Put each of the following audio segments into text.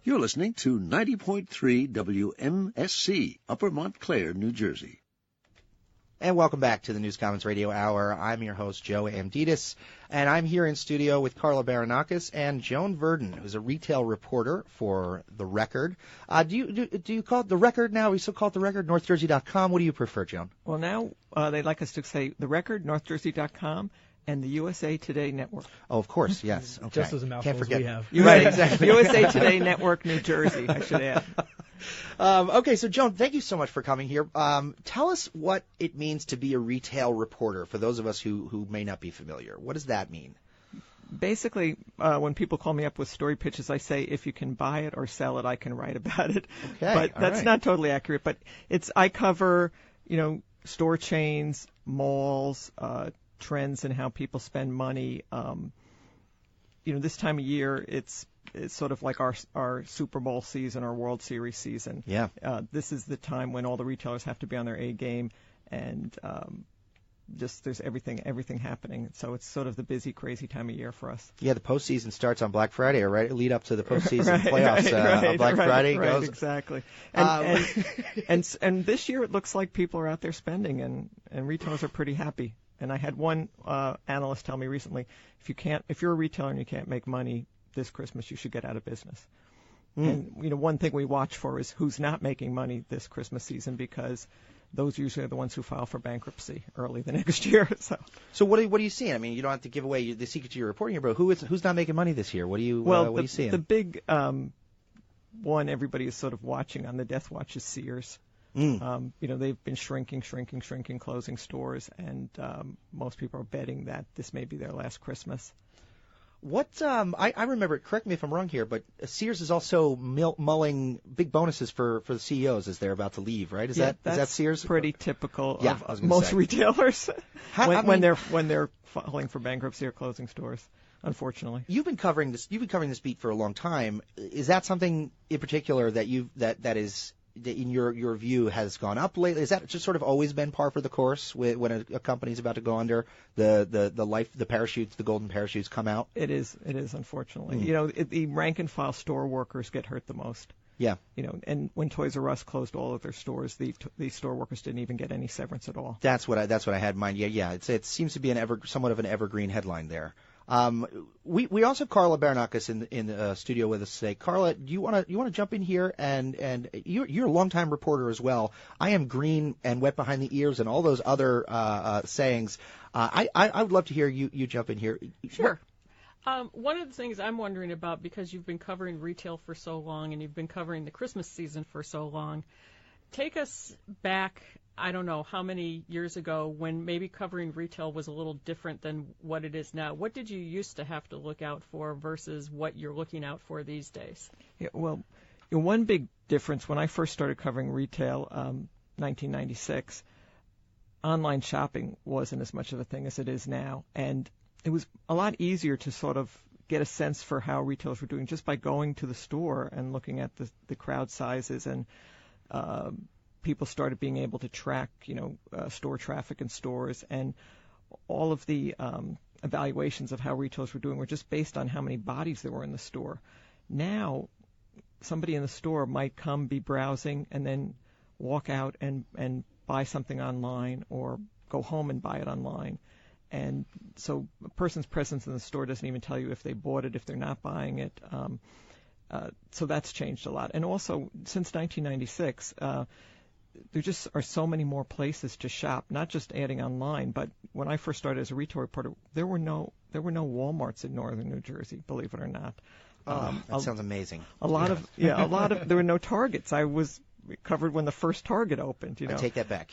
You're listening to 90.3 WMSC, Upper Montclair, New Jersey. And welcome back to the News Commons Radio Hour. I'm your host, Joe Amditis, and I'm here in studio with Carla Baranakis and Joan Verdon, who's a retail reporter for The Record. Do you call it The Record now? We still call it The Record, NorthJersey.com? What do you prefer, Joan? Well, now they'd like us to say The Record, NorthJersey.com, and the USA Today Network. Oh, of course, yes. Okay. Just as a mouthful as we have. Right, exactly. USA Today Network, New Jersey, I should add. Okay, so Joan, thank you so much for coming here. Tell us what it means to be a retail reporter for those of us who may not be familiar. What does that mean? Basically, when people call me up with story pitches, I say, if you can buy it or sell it, I can write about it. Okay, but that's not totally accurate. But I cover, store chains, malls, trends and how people spend money. This time of year, it's sort of like our Super Bowl season, our World Series season. Yeah. This is the time when all the retailers have to be on their A game, and there's everything happening. So it's sort of the busy, crazy time of year for us. Yeah, the postseason starts on Black Friday, right? Lead up to the postseason playoffs on Black Friday goes. Exactly. And this year it looks like people are out there spending, and retailers are pretty happy. And I had one analyst tell me recently, if you're a retailer and you can't make money this Christmas, you should get out of business. And one thing we watch for is who's not making money this Christmas season, because those usually are the ones who file for bankruptcy early the next year. So what are you seeing? I mean, you don't have to give away the secret to your reporting here, but who's not making money this year? What are you seeing? The big one everybody is sort of watching on the death watch is Sears. They've been shrinking, closing stores, and most people are betting that this may be their last Christmas. What I remember, correct me if I'm wrong here, but Sears is also mulling big bonuses for the CEOs as they're about to leave, right? Is that Sears? Pretty typical Yeah, of most retailers when they're filing for bankruptcy or closing stores. Unfortunately, you've been covering this beat for a long time. Is that something in particular that in your view has gone up lately? Is that just sort of always been par for the course when a company's about to go under, the parachutes, the golden parachutes come out? It is unfortunately. The rank and file store workers get hurt the most. Yeah. And when Toys R Us closed all of their stores, the store workers didn't even get any severance at all. That's what I had in mind. Yeah. It seems to be somewhat of an evergreen headline there. We also have Carla Baranakis in the studio with us today. Carla, do you want to jump in here? And you're a longtime reporter as well. I am green and wet behind the ears and all those other sayings. I would love to hear you jump in here. Sure. One of the things I'm wondering about, because you've been covering retail for so long and you've been covering the Christmas season for so long, take us back, I don't know how many years ago, when maybe covering retail was a little different than what it is now. What did you used to have to look out for versus what you're looking out for these days? Yeah, well, one big difference, when I first started covering retail, 1996, online shopping wasn't as much of a thing as it is now. And it was a lot easier to sort of get a sense for how retailers were doing just by going to the store and looking at the crowd sizes, and people started being able to track, store traffic in stores, and all of the evaluations of how retailers were doing were just based on how many bodies there were in the store. Now, somebody in the store might be browsing, and then walk out and buy something online, or go home and buy it online. And so a person's presence in the store doesn't even tell you if they bought it, if they're not buying it. So that's changed a lot. And also, since 1996, there just are so many more places to shop, not just adding online, but when I first started as a retail reporter, there were no Walmarts in northern New Jersey, believe it or not. That sounds amazing. There were no Targets. I was covered when the first Target opened. I take that back.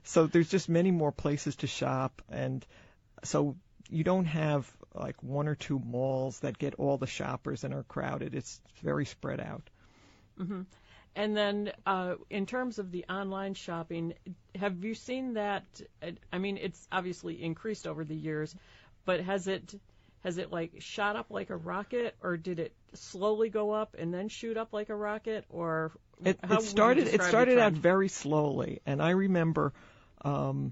So there's just many more places to shop, and so you don't have like one or two malls that get all the shoppers and are crowded. It's very spread out. Mm-hmm. And then in terms of the online shopping, have you seen that? I mean, it's obviously increased over the years, but has it like shot up like a rocket, or did it slowly go up and then shoot up like a rocket, or it started out very slowly? And I remember, there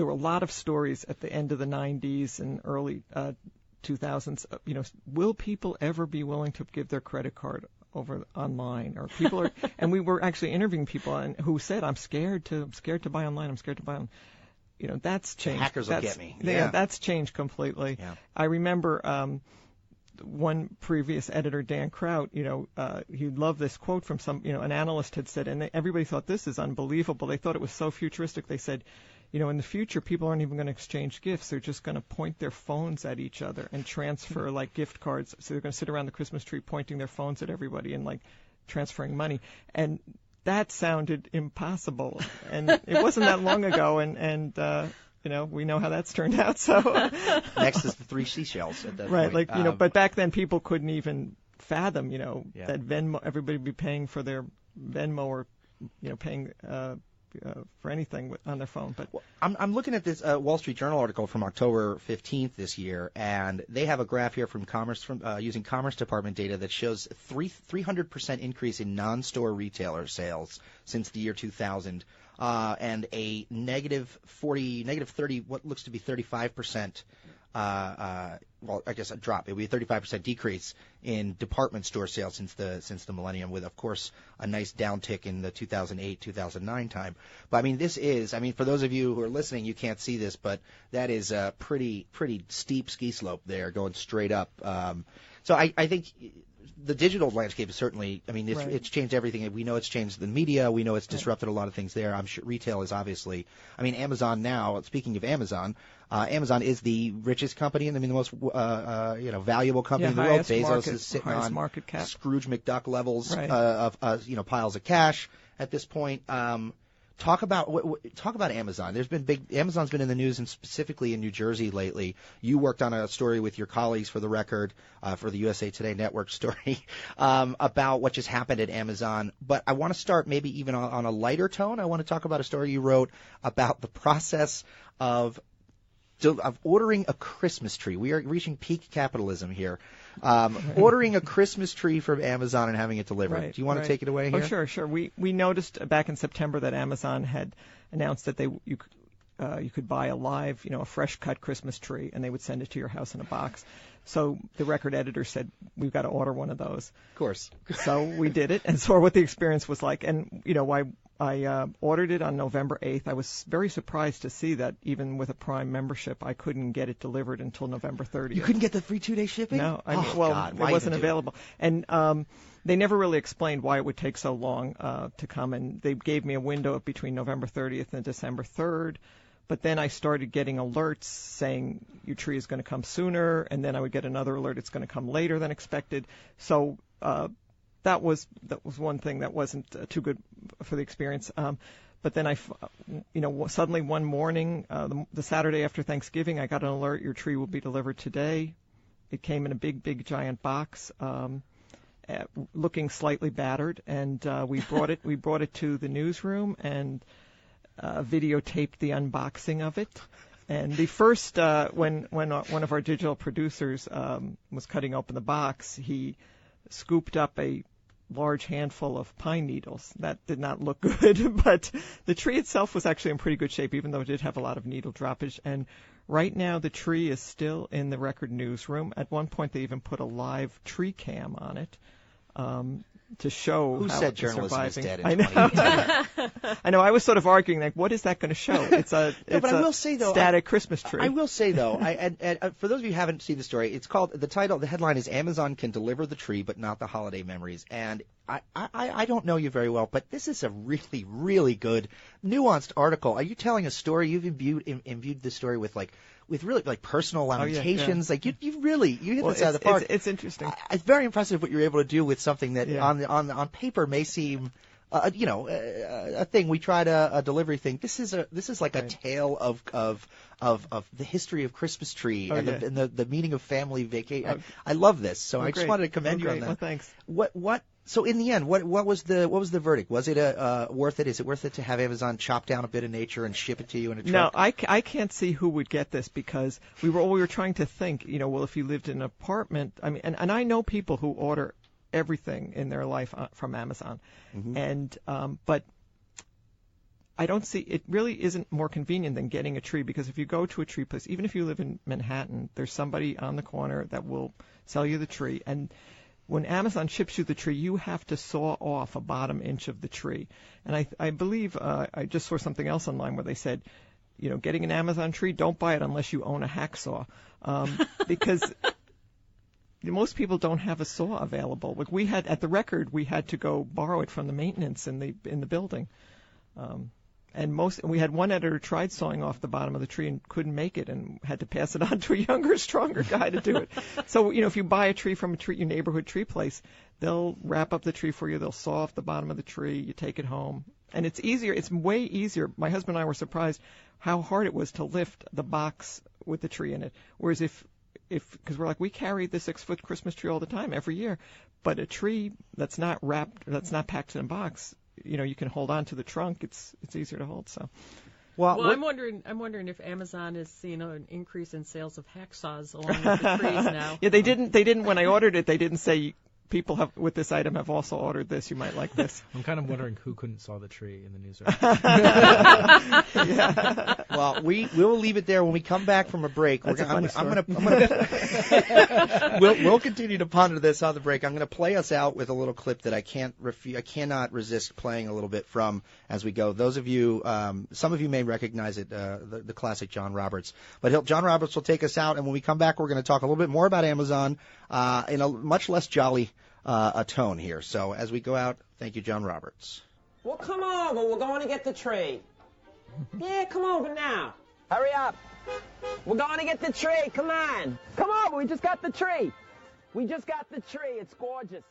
were a lot of stories at the end of the 90s and early 2000s, will people ever be willing to give their credit card over online? Or people are, and we were actually interviewing people who said, I'm scared to buy online. I'm scared to buy online. That's changed. Hackers will get me. Yeah, that's changed completely. Yeah. I remember one previous editor, Dan Kraut, he loved this quote from an analyst had said, and everybody thought this is unbelievable. They thought it was so futuristic. They said, in the future, people aren't even going to exchange gifts. They're just going to point their phones at each other and transfer like gift cards. So they're going to sit around the Christmas tree pointing their phones at everybody and like transferring money. And that sounded impossible. And it wasn't that long ago. And we know how that's turned out. So next is the 3 seashells at that right, point. but back then people couldn't even fathom, Yeah. that Venmo, everybody would be paying for their Venmo or, paying for anything on their phone. But well, I'm looking at this Wall Street Journal article from October 15th this year, and they have a graph here from using Commerce Department data that shows 300% increase in non-store retailer sales since the year 2000, and a negative 30, what looks to be 35%. Well, I guess a drop. It would be a 35% decrease in department store sales since the millennium, with, of course, a nice downtick in the 2008-2009 time. But for those of you who are listening, you can't see this, but that is a pretty steep ski slope there, going straight up. So I think the digital landscape is certainly, right. It's changed everything. We know it's changed the media. We know it's disrupted a lot of things there. I'm sure retail is obviously, Amazon now, speaking of Amazon, Amazon is the richest company and the most, valuable company in the world. Bezos is sitting on market cap. Scrooge McDuck levels, right. of piles of cash at this point. Talk about Amazon. Amazon's been in the news, and specifically in New Jersey lately. You worked on a story with your colleagues, for the record, for the USA Today Network story, about what just happened at Amazon. But I want to start maybe even on a lighter tone. I want to talk about a story you wrote about the process of ordering a Christmas tree. We are reaching peak capitalism here. Ordering a Christmas tree from Amazon and having it delivered. Right, Do you want to take it away here? Oh, sure. We noticed back in September that Amazon had announced that you could buy a live, a fresh cut Christmas tree, and they would send it to your house in a box. So the record editor said, we've got to order one of those. Of course. So we did it and saw what the experience was like. And, I ordered it on November 8th. I was very surprised to see that even with a Prime membership, I couldn't get it delivered until November 30th. You couldn't get the free 2-day shipping? No. God, it wasn't available. And they never really explained why it would take so long to come. And they gave me a window between November 30th and December 3rd. But then I started getting alerts saying your tree is going to come sooner, and then I would get another alert it's going to come later than expected. So that was one thing that wasn't too good for the experience. But then suddenly one morning, the Saturday after Thanksgiving, I got an alert: your tree will be delivered today. It came in a big giant box, looking slightly battered, and we brought it to the newsroom and videotaped the unboxing of it. And the first, when one of our digital producers was cutting open the box, he scooped up a large handful of pine needles. That did not look good, but the tree itself was actually in pretty good shape, even though it did have a lot of needle droppage. And right now the tree is still in the record newsroom. At one point they even put a live tree cam on it. To show who how said it's journalism surviving. is dead in I know. 2018. I know. I was sort of arguing, like, what is that going to show? It's a static Christmas tree. I will say though, and for those of you who haven't seen the story, it's called the headline is Amazon can deliver the tree, but not the holiday memories. And I don't know you very well, but this is a really, really good, nuanced article. Are you telling a story? You've imbued this story with really like personal lamentations. Yeah. Like you hit this out of the park. It's interesting. It's very impressive what you're able to do with something that on paper may seem a thing. We tried a delivery thing. This is like a tale of the history of Christmas tree and the meaning of family vacation. I love this. So I just wanted to commend you on that. Well, thanks. What? So in the end, what was the verdict? Was it worth it? Is it worth it to have Amazon chop down a bit of nature and ship it to you in a truck? No, I can't see who would get this, because we were trying to think, well, if you lived in an apartment, and I know people who order everything in their life from Amazon, and but I don't see it really isn't more convenient than getting a tree, because if you go to a tree place, even if you live in Manhattan, there's somebody on the corner that will sell you the tree. And when Amazon ships you the tree, you have to saw off a bottom inch of the tree. And I believe I just saw something else online where they said, getting an Amazon tree, don't buy it unless you own a hacksaw, because most people don't have a saw available. Like we had at the Record, we had to go borrow it from the maintenance in the building. And we had one editor tried sawing off the bottom of the tree and couldn't make it, and had to pass it on to a younger, stronger guy to do it. So, if you buy a tree from your neighborhood tree place, they'll wrap up the tree for you. They'll saw off the bottom of the tree. You take it home, and it's easier. It's way easier. My husband and I were surprised how hard it was to lift the box with the tree in it. Whereas because we're like, we carry the 6-foot Christmas tree all the time, every year, but a tree that's not wrapped, that's not packed in a box, you can hold on to the trunk. It's easier to hold. So, well, I'm wondering if Amazon is seeing an increase in sales of hacksaws along with the trees now. Yeah, they didn't when I ordered it. They didn't say people with this item have also ordered this. You might like this. I'm kind of wondering who couldn't saw the tree in the news. Yeah. Well, we will leave it there. When we come back from a break, we'll continue to ponder this on the break. I'm going to play us out with a little clip that I cannot resist playing a little bit from as we go. Those of you, some of you may recognize it, the classic John Roberts. But John Roberts will take us out, and when we come back, we're going to talk a little bit more about Amazon in a much less jolly a tone here. So as we go out, thank you, John Roberts. Well, come over. We're going to get the tree. Yeah, come over now. Hurry up. We're going to get the tree. Come on. Come over. We just got the tree. It's gorgeous.